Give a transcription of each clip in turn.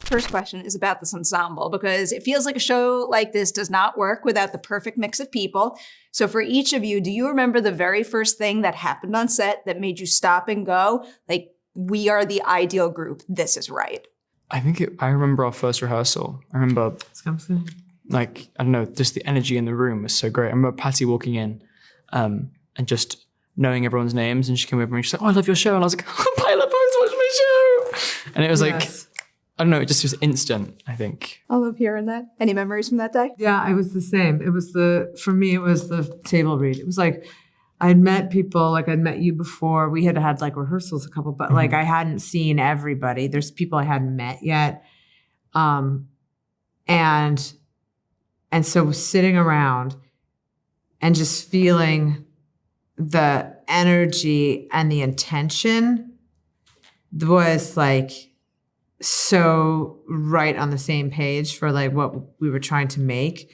First question is about this ensemble because it feels like a show like this does not work without the perfect mix of people. So for each of you, do you remember the very first thing that happened on set that made you stop and go, like, we are the ideal group, this is right? I remember our first rehearsal. I remember, like, I don't know, just the energy in the room was so great. I remember Patty walking in and just knowing everyone's names, and she came over and she's like, oh, I love your show. And I was like, oh, Pilot Bones, watch my show. And it was like, I don't know, it just was instant, I think. I love hearing that. Any memories from that day? Yeah, it was the same. For me, it was the table read. It was like, I'd met people, like I'd met you before. We had like rehearsals a couple, but like I hadn't seen everybody. There's people I hadn't met yet. And so sitting around and just feeling the energy and the intention was like so right on the same page for like what we were trying to make.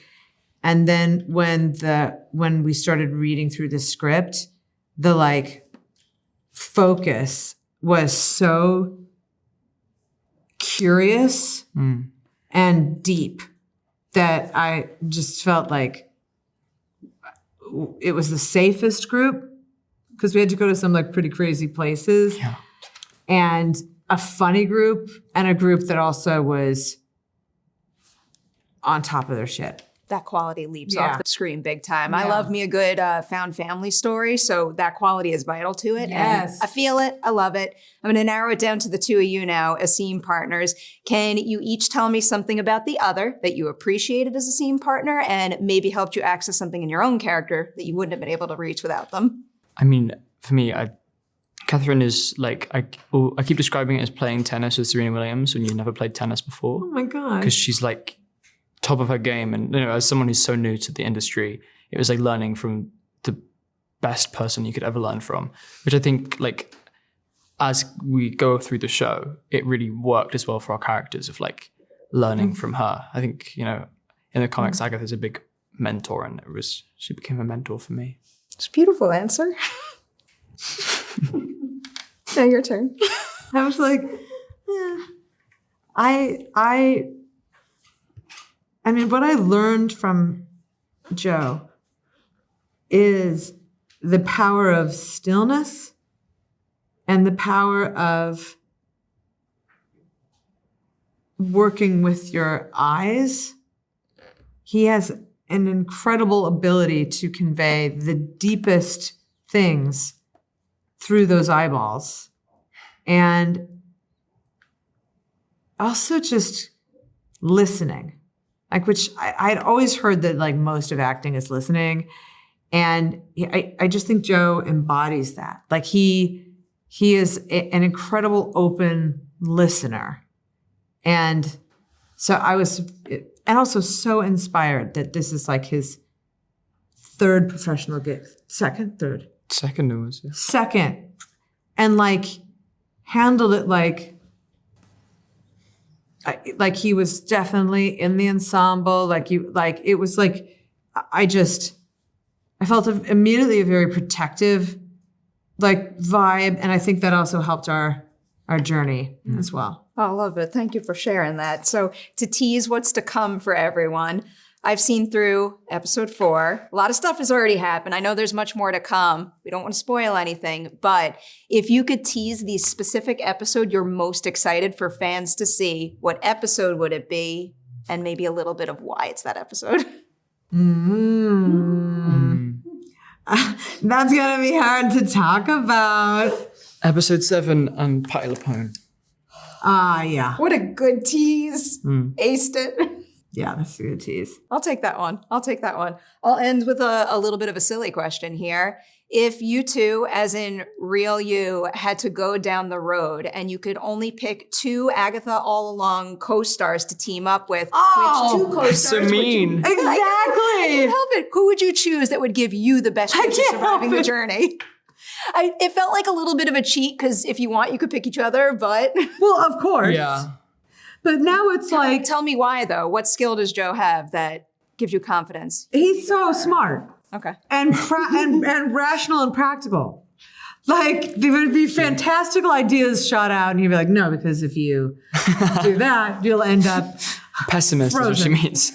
And then when we started reading through the script, the like focus was so curious and deep that I just felt like it was the safest group because we had to go to some like pretty crazy places. Yeah. And a funny group and a group that also was on top of their shit. That quality leaps off the screen big time. Yeah. I love me a good found family story, so that quality is vital to it. Yes. And I feel it. I love it. I'm going to narrow it down to the two of you now as scene partners. Can you each tell me something about the other that you appreciated as a scene partner and maybe helped you access something in your own character that you wouldn't have been able to reach without them? I mean, for me, Catherine is like, I keep describing it as playing tennis with Serena Williams when you've never played tennis before. Oh my God. Because she's like top of her game. And, you know, as someone who's so new to the industry, it was like learning from the best person you could ever learn from, which I think like as we go through the show, it really worked as well for our characters of like learning from her. I think, you know, in the comics, Agatha's a big mentor and she became a mentor for me. It's a beautiful answer. Now your turn. I was like, I mean, what I learned from Joe is the power of stillness and the power of working with your eyes. He has an incredible ability to convey the deepest things through those eyeballs. And also just listening. Like, which I'd always heard that like most of acting is listening. And I just think Joe embodies that. Like he is an incredible open listener. And so and also so inspired that this is like his third professional gig. Second it was, yeah. Second. And like handled it like he was definitely in the ensemble. It was like, I felt immediately a very protective like vibe. And I think that also helped our journey as well. Oh, I love it. Thank you for sharing that. So to tease what's to come for everyone, I've seen through episode 4. A lot of stuff has already happened. I know there's much more to come. We don't want to spoil anything, but if you could tease the specific episode you're most excited for fans to see, what episode would it be? And maybe a little bit of why it's that episode. That's going to be hard to talk about. Episode 7 and Patti LuPone. Yeah. What a good tease. Aced it. Yeah, that's a good tease. I'll take that one. I'll end with a little bit of a silly question here. If you two, as in real you, had to go down the road and you could only pick 2 Agatha All Along co-stars to team up with, which 2 co-stars so mean. Exactly. I can't help it. Who would you choose that would give you the best chance of surviving the journey? It felt like a little bit of a cheat because if you want, you could pick each other, but... Well, of course. Yeah. But now it's like... Tell me why, though. What skill does Joe have that gives you confidence? He's so smart. Okay. And rational and practical. Like there would be fantastical ideas shot out, and he'd be like, "No, because if you do that, you'll end up." Pessimist is what she Frozen. means.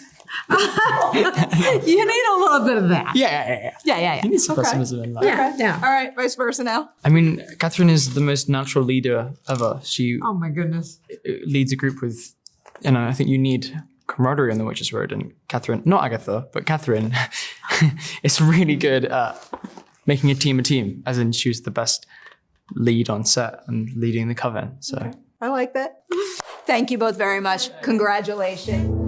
You need a little bit of that. Yeah. You need some pessimism in life. Yeah. All right, vice versa now. I mean, Catherine is the most natural leader ever. She Oh my goodness. leads a group with, I think you need camaraderie on the Witch's Road. And Catherine, not Agatha, but Catherine is really good at making a team, as in she was the best lead on set and leading the coven. So I like that. Thank you both very much. Congratulations.